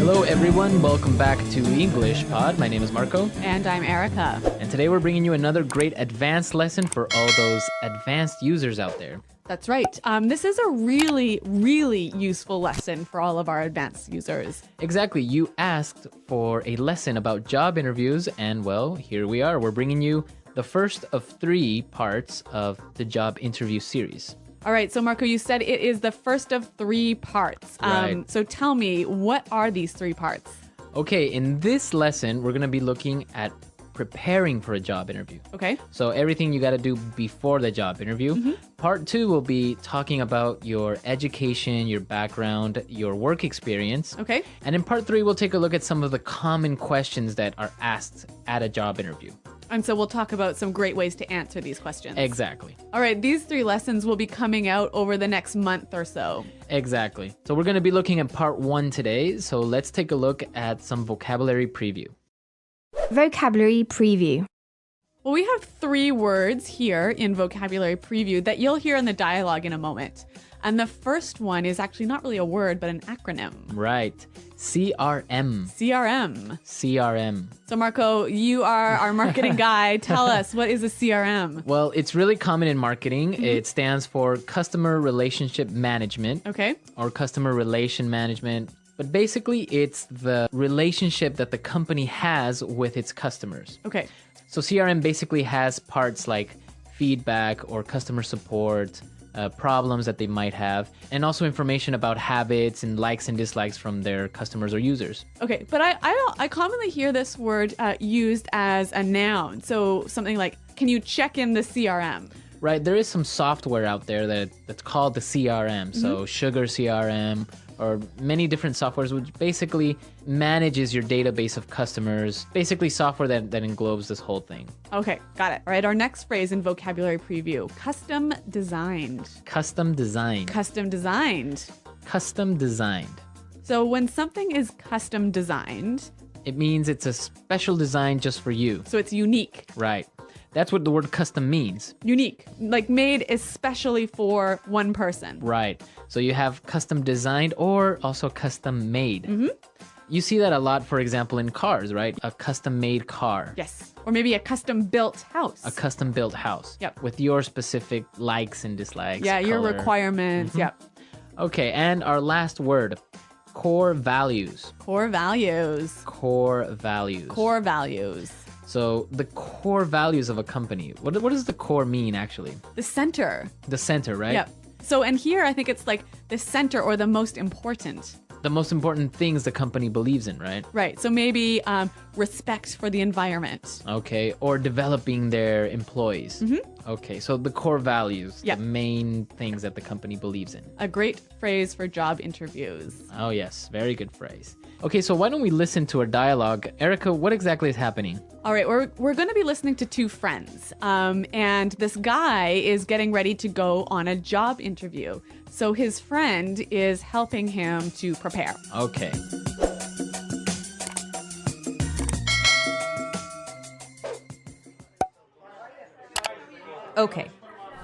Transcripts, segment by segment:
Hello everyone, welcome back to English Pod. My name is Marco. And I'm Erica. And today we're bringing you another great advanced lesson for all those advanced users out there. That's right. This is a really, really useful lesson for all of our advanced users. Exactly. You asked for a lesson about job interviews, and well, here we are. We're bringing you the first of 3 parts of the job interview series. All right, so Marco, you said it is the first of 3 parts. Right. So tell me, what are these 3 parts? Okay, in this lesson, we're going to be looking at preparing for a job interview. Okay. So everything you got to do before the job interview. Mm-hmm. Part 2 will be talking about your education, your background, your work experience. Okay. And in part 3, we'll take a look at some of the common questions that are asked at a job interview. And so we'll talk about some great ways to answer these questions. Exactly. All right, these 3 lessons will be coming out over the next month or so. Exactly. So we're going to be looking at part 1 today. So let's take a look at some vocabulary preview. Vocabulary preview. Well, we have 3 words here in vocabulary preview that you'll hear in the dialogue in a moment. And the first one is actually not really a word, but an acronym. Right. CRM. CRM. CRM. So Marco, you are our marketing guy. Tell us, what is a CRM? Well, it's really common in marketing. It stands for Customer Relationship Management. Okay. Or Customer Relation Management. But basically, it's the relationship that the company has with its customers. Okay. So CRM basically has parts like feedback or customer support, problems that they might have, and also information about habits and likes and dislikes from their customers or users. Okay, but I commonly hear this word used as a noun. So something like, can you check in the CRM? Right, there is some software out there that's called the CRM. So Sugar CRM, or many different softwares, which basically manages your database of customers. Basically software that englobes this whole thing. Okay, got it. All right, our next phrase in vocabulary preview, custom designed. Custom designed. Custom designed. Custom designed. So when something is custom designed, it means it's a special design just for you. So it's unique. Right. That's what the word custom means. Unique, like made especially for one person. Right. So you have custom designed or also custom made. You see that a lot, for example, in cars, right? A custom made car. Yes. Or maybe a custom built house. A custom built house. Yep. With your specific likes and dislikes. Yeah, your color. requirements. Yep. Okay, and our last word, core values. Core values. Core values. Core values. So the core values of a company. What does the core mean, actually? The center. The center, right? Yep. So, and here I think it's like the center or the most important. The most important things the company believes in, right? Right. So maybe respect for the environment. Okay. Or developing their employees. Okay. So the core values, Yep. the main things that the company believes in. A great phrase for job interviews. Oh, yes. Very good phrase. Okay. So why don't we listen to our dialogue? Erica, what exactly is happening? All right, we're going to be listening to 2 friends, and this guy is getting ready to go on a job interview. So his friend is helping him to prepare. Okay. Okay,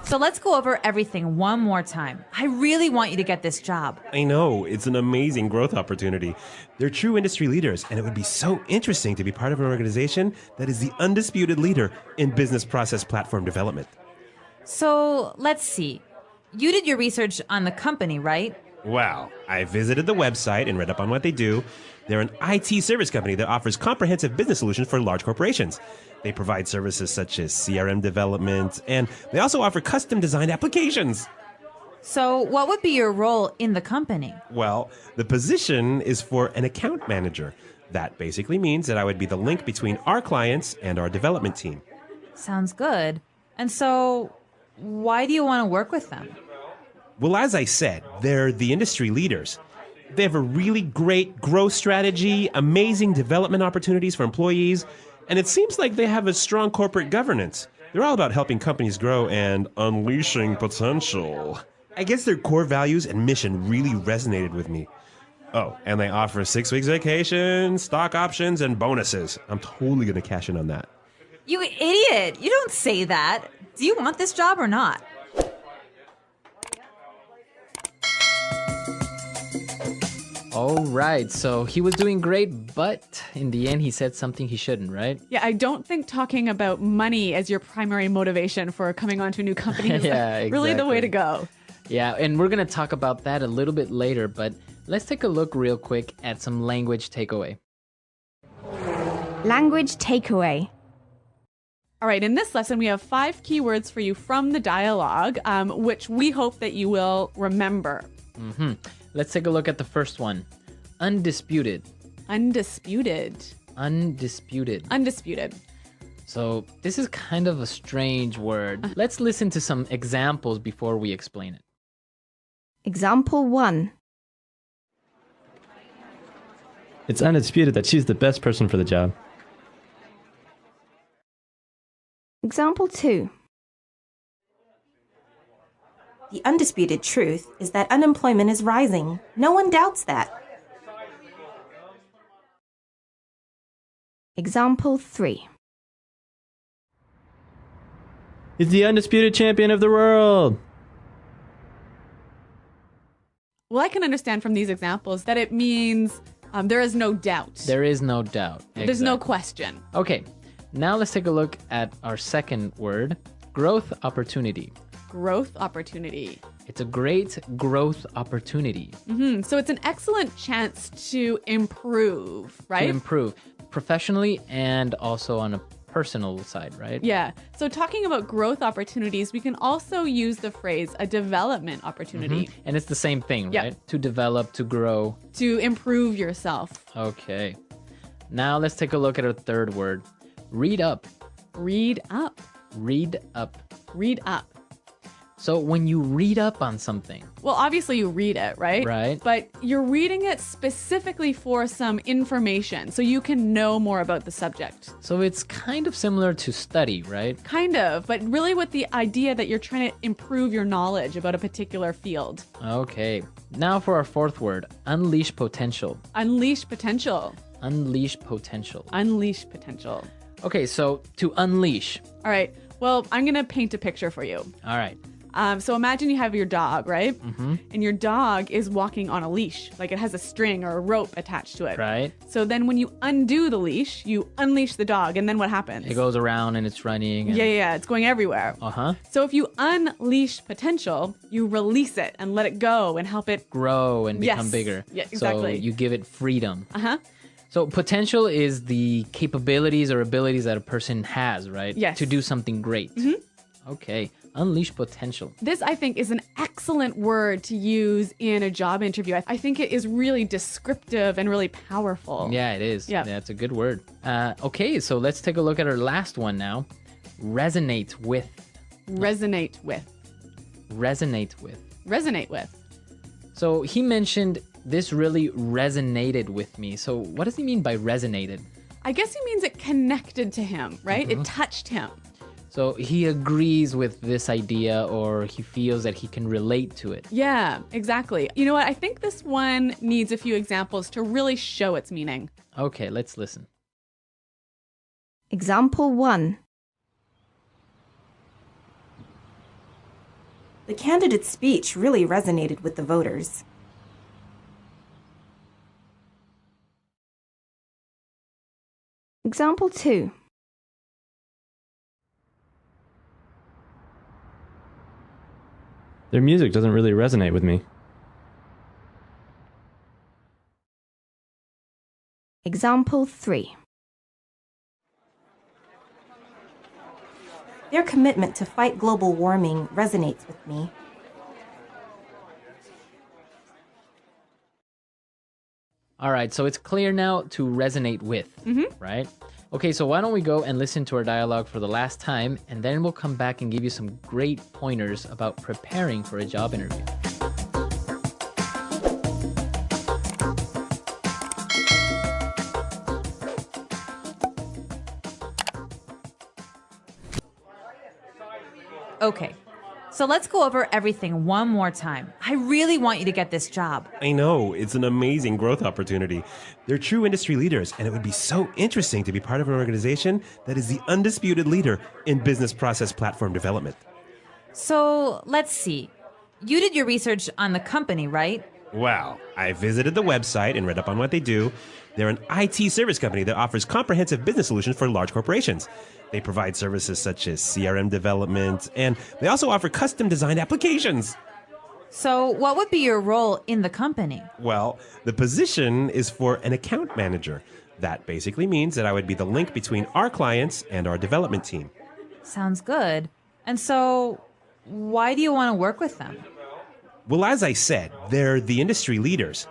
so let's go over everything one more time. I really want you to get this job. I know, it's an amazing growth opportunity. They're true industry leaders, and it would be so interesting to be part of an organization that is the undisputed leader in business process platform development. So let's see. You did your research on the company, right? Wow, I visited the website and read up on what they do. They're an IT service company that offers comprehensive business solutions for large corporations. They provide services such as CRM development, and they also offer custom designed applications. So what would be your role in the company? Well, the position is for an account manager. That basically means that I would be the link between our clients and our development team. Sounds good. And so why do you want to work with them? Well, as I said, they're the industry leaders. They have a really great growth strategy, amazing development opportunities for employees, and it seems like they have a strong corporate governance. They're all about helping companies grow and unleashing potential. I guess their core values and mission really resonated with me. Oh, and they offer 6 weeks vacation, stock options, and bonuses. I'm totally going to cash in on that. You idiot! You don't say that. Do you want this job or not? All right, so he was doing great, but in the end, he said something he shouldn't, right? Yeah, I don't think talking about money as your primary motivation for coming onto a new company is Yeah, really the way exactly. to go. Yeah, and we're going to talk about that a little bit later, but let's take a look real quick at some language takeaway. Language takeaway. All right, in this lesson, we have 5 keywords for you from the dialogue, which we hope that you will remember. Let's take a look at the first one. Undisputed. Undisputed. Undisputed. Undisputed. So this is kind of a strange word. Let's listen to some examples before we explain it. Example 1. It's undisputed that she's the best person for the job. Example 2. The undisputed truth is that unemployment is rising. No one doubts that. Example 3. He's the undisputed champion of the world. Well, I can understand from these examples that it means there is no doubt. There is no doubt. There's no Exactly. question. Okay, now let's take a look at our second word, growth opportunity. Growth opportunity. It's a great growth opportunity So it's an excellent chance to improve, right? to improve professionally and also on a personal side, right? Yeah. So talking about growth opportunities, we can also use the phrase a development opportunity And it's the same thing, Yep. right? To develop, to grow. to improve yourself. Okay. Now let's take a look at our third word, read up. Read up. Read up. Read up. So when you read up on something, Well, obviously you read it, right? Right. But you're reading it specifically for some information so you can know more about the subject. so it's kind of similar to study, right? Kind of, but really with the idea that you're trying to improve your knowledge about a particular field. Okay. Now for our fourth word, unleash potential. Unleash potential. Unleash potential. Unleash potential. Okay, so to unleash. All right. Well, I'm going to paint a picture for you. All right. So imagine you have your dog, right? And your dog is walking on a leash, like it has a string or a rope attached to it. Right. So then when you undo the leash, you unleash the dog, and then what happens? It goes around and it's running. And... Yeah, it's going everywhere. Uh-huh. So if you unleash potential, you release it and let it go and help it. Grow and become Yes. bigger. Yeah, exactly. So you give it freedom. Uh-huh. So potential is the capabilities or abilities that a person has, right? Yes. To do something great. Okay. Unleash potential. This, I think, is an excellent word to use in a job interview. I think it is really descriptive and really powerful. Yeah, it is. Yeah. That's a good word. Okay, so let's take a look at our last one now. Resonate with. Resonate with. Resonate with. Resonate with. So he mentioned this really resonated with me. So what does he mean by resonated? I guess he means it connected to him, right? It touched him. So he agrees with this idea or he feels that he can relate to it. Yeah, exactly. You know what? I think this one needs a few examples to really show its meaning. Okay, let's listen. Example 1. The candidate's speech really resonated with the voters. Example 2. Their music doesn't really resonate with me. Example 3. Their commitment to fight global warming resonates with me. All right, so it's clear now to resonate with, right? Okay, so why don't we go and listen to our dialogue for the last time, and then we'll come back and give you some great pointers about preparing for a job interview. Okay, so let's go over everything one more time. I really want you to get this job. I know, it's an amazing growth opportunity. They're true industry leaders, and it would be so interesting to be part of an organization that is the undisputed leader in business process platform development. So let's see. You did your research on the company, right? Well, I visited the website and read up on what they do. They're an IT service company that offers comprehensive business solutions for large corporations. They provide services such as CRM development, and they also offer custom-designed applications. So, what would be your role in the company? Well, the position is for an account manager. That basically means that I would be the link between our clients and our development team. Sounds good. And so, why do you want to work with them? Well, as I said, they're the industry leaders.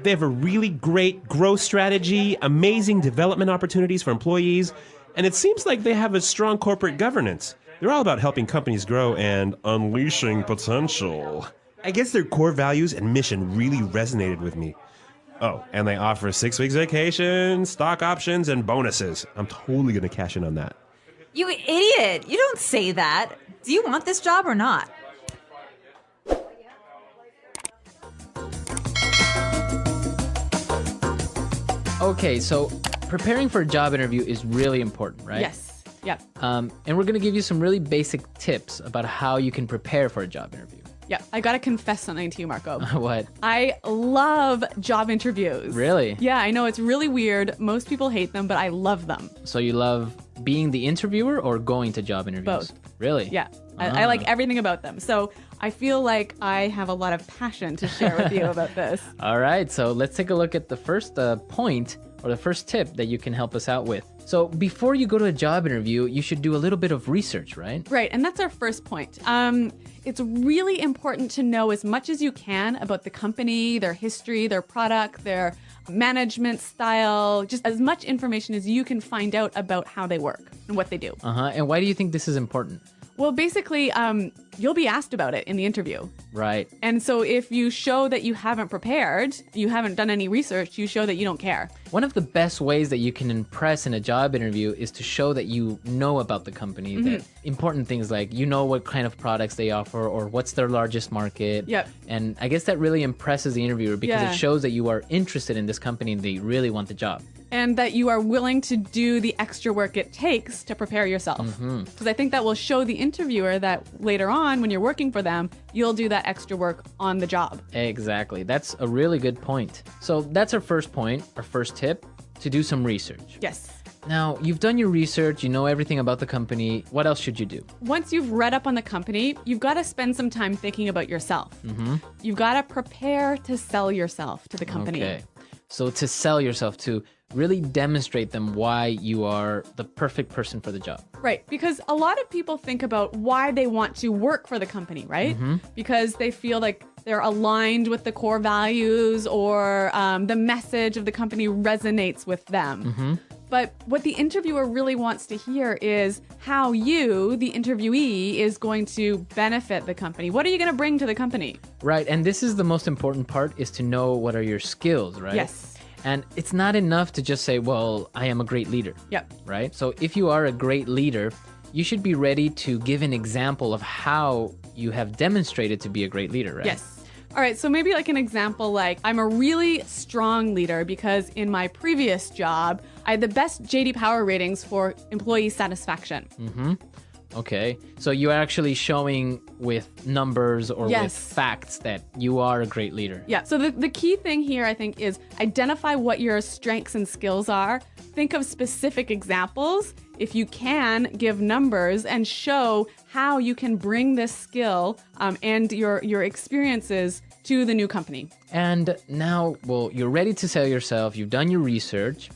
They have a really great growth strategy, amazing development opportunities for employees, and it seems like they have a strong corporate governance. They're all about helping companies grow and unleashing potential. I guess their core values and mission really resonated with me. Oh, and they offer 6 weeks vacation, stock options, and bonuses. I'm totally going to cash in on that. You idiot! You don't say that. Do you want this job or not? Okay, so preparing for a job interview is really important, right? Yes. Yep. And we're going to give you some really basic tips about how you can prepare for a job interview. Yep. I got to confess something to you, Marco. What? I love job interviews. Really? Yeah, I know it's really weird. Most people hate them, but I love them. So you love being the interviewer or going to job interviews? Both. Really? Yeah. I like everything about them. So I feel like I have a lot of passion to share with you about this. All right, so let's take a look at the first point or the first tip that you can help us out with. So before you go to a job interview, you should do a little bit of research, right? Right, and that's our first point. It's really important to know as much as you can about the company, their history, their product, their management style, just as much information as you can find out about how they work and what they do. And why do you think this is important? Well, basically, you'll be asked about it in the interview. Right. And so if you show that you haven't prepared, you haven't done any research, you show that you don't care. One of the best ways that you can impress in a job interview is to show that you know about the company, that important things like you know what kind of products they offer or what's their largest market. Yep. And I guess that really impresses the interviewer because it shows that you are interested in this company and that you really want the job. And that you are willing to do the extra work it takes to prepare yourself. Because I think that will show the interviewer that later on, when you're working for them, you'll do that extra work on the job. Exactly. That's a really good point. So that's our first point, our first tip, to do some research. Yes. Now, you've done your research, you know everything about the company. What else should you do? Once you've read up on the company, you've got to spend some time thinking about yourself. You've got to prepare to sell yourself to the company. Okay. So to sell yourself, to really demonstrate them why you are the perfect person for the job. Right, because a lot of people think about why they want to work for the company, right? Because they feel like they're aligned with the core values or the message of the company resonates with them. But what the interviewer really wants to hear is how you, the interviewee, is going to benefit the company. What are you going to bring to the company? Right, and this is the most important part, is to know what are your skills, right? Yes. And it's not enough to just say, well, I am a great leader. Yep. Right? So if you are a great leader, you should be ready to give an example of how you have demonstrated to be a great leader, right? Yes. All right, so maybe like an example, like I'm a really strong leader because in my previous job, I had the best JD Power ratings for employee satisfaction. Okay. So you're actually showing with numbers or with facts that you are a great leader. Yeah. So the key thing here, I think, is identify what your strengths and skills are. Think of specific examples. If you can, give numbers and show how you can bring this skill and your experiences to the new company. And now, well, you're ready to sell yourself. You've done your research.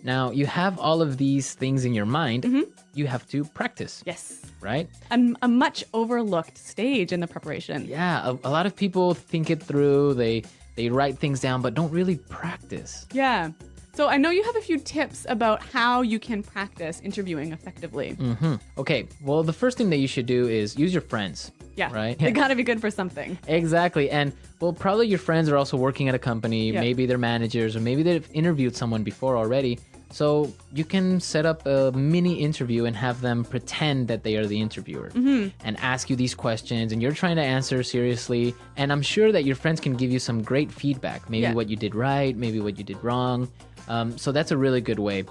Now you have all of these things in your mind. You have to practice. Yes. Right? A much overlooked stage in the preparation. Yeah. A lot of people think it through. They write things down, but don't really practice. Yeah. So I know you have a few tips about how you can practice interviewing effectively. Okay. Well, the first thing that you should do is use your friends. Yeah. Right? They gotta be good for something. Exactly. And well, probably your friends are also working at a company. Yep. Maybe they're managers or maybe they've interviewed someone before already. So you can set up a mini interview and have them pretend that they are the interviewer and ask you these questions and you're trying to answer seriously. And I'm sure that your friends can give you some great feedback. Maybe what you did right, maybe what you did wrong. So that's a really good way.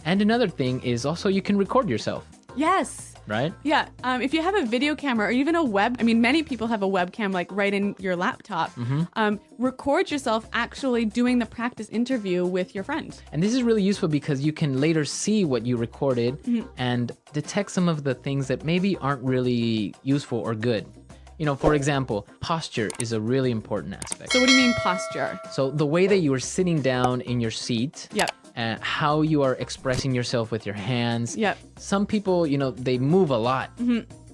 And another thing is also you can record yourself. Yes. right? Yeah. If you have a video camera or even a many people have a webcam like right in your laptop. Record yourself actually doing the practice interview with your friend. And this is really useful because you can later see what you recorded and detect some of the things that maybe aren't really useful or good. You know, for example, posture is a really important aspect. So what do you mean posture? So the way that you are sitting down in your seat. Yep. How you are expressing yourself with your hands. Yep. Some people, they move a lot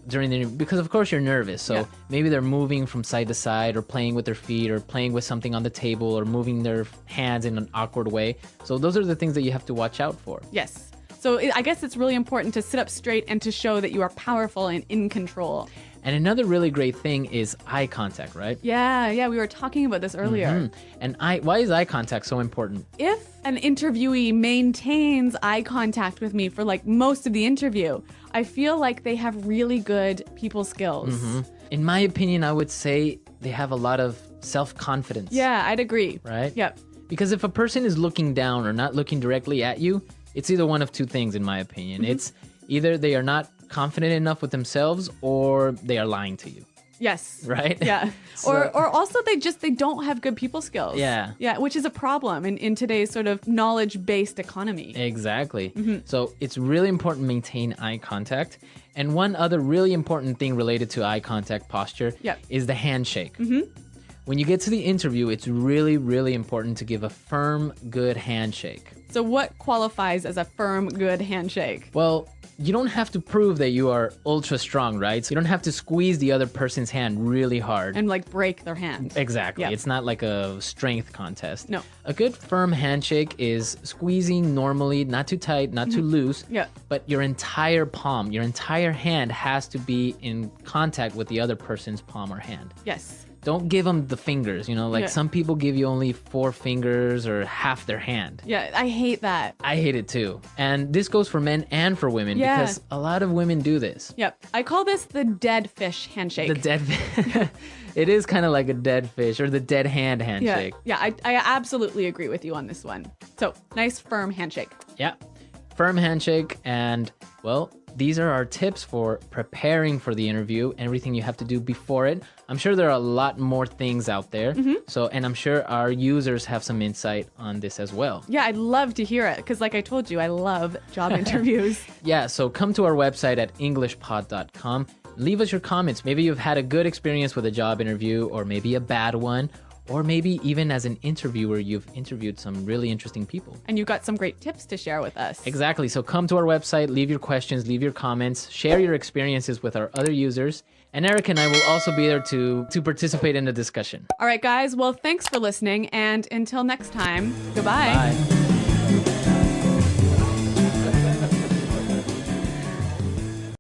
during the interview because, of course, you're nervous. So maybe they're moving from side to side or playing with their feet or playing with something on the table or moving their hands in an awkward way. So those are the things that you have to watch out for. Yes. So I guess it's really important to sit up straight and to show that you are powerful and in control. And another really great thing is eye contact, right? Yeah, we were talking about this earlier. And why is eye contact so important? If an interviewee maintains eye contact with me for like most of the interview, I feel like they have really good people skills. In my opinion, I would say they have a lot of self-confidence. Yeah, I'd agree. Right? Yep. Because if a person is looking down or not looking directly at you, it's either one of two things, in my opinion. It's either they are not confident enough with themselves or they are lying to you. Yes. Right? Yeah. Or also they don't have good people skills. Yeah. Yeah, which is a problem in today's sort of knowledge-based economy. Exactly. So it's really important to maintain eye contact. And one other really important thing related to eye contact posture is the handshake. When you get to the interview, it's really, really important to give a firm, good handshake. So what qualifies as a firm, good handshake? Well, you don't have to prove that you are ultra strong, right? So you don't have to squeeze the other person's hand really hard. And like break their hand. Exactly. Yeah. It's not like a strength contest. No. A good firm handshake is squeezing normally, not too tight, not too loose. Yeah. But your entire palm, your entire hand has to be in contact with the other person's palm or hand. Yes. Don't give them the fingers, like Yeah. some people give you only 4 fingers or half their hand. Yeah, I hate that. I hate it too. And this goes for men and for women Yeah. because a lot of women do this. Yep. I call this the dead fish handshake. The dead It is kind of like a dead fish or the dead hand handshake. Yeah, I absolutely agree with you on this one. So, nice firm handshake. Yeah. Firm handshake. And, well, these are our tips for preparing for the interview, everything you have to do before it. I'm sure there are a lot more things out there. And I'm sure our users have some insight on this as well. Yeah, I'd love to hear it because like I told you, I love job interviews. Yeah, so come to our website at englishpod.com. Leave us your comments. Maybe you've had a good experience with a job interview or maybe a bad one. Or maybe even as an interviewer, you've interviewed some really interesting people. And you've got some great tips to share with us. Exactly. So come to our website, leave your questions, leave your comments, share your experiences with our other users. And Eric and I will also be there to participate in the discussion. All right, guys. Well, thanks for listening. And until next time, goodbye. Bye.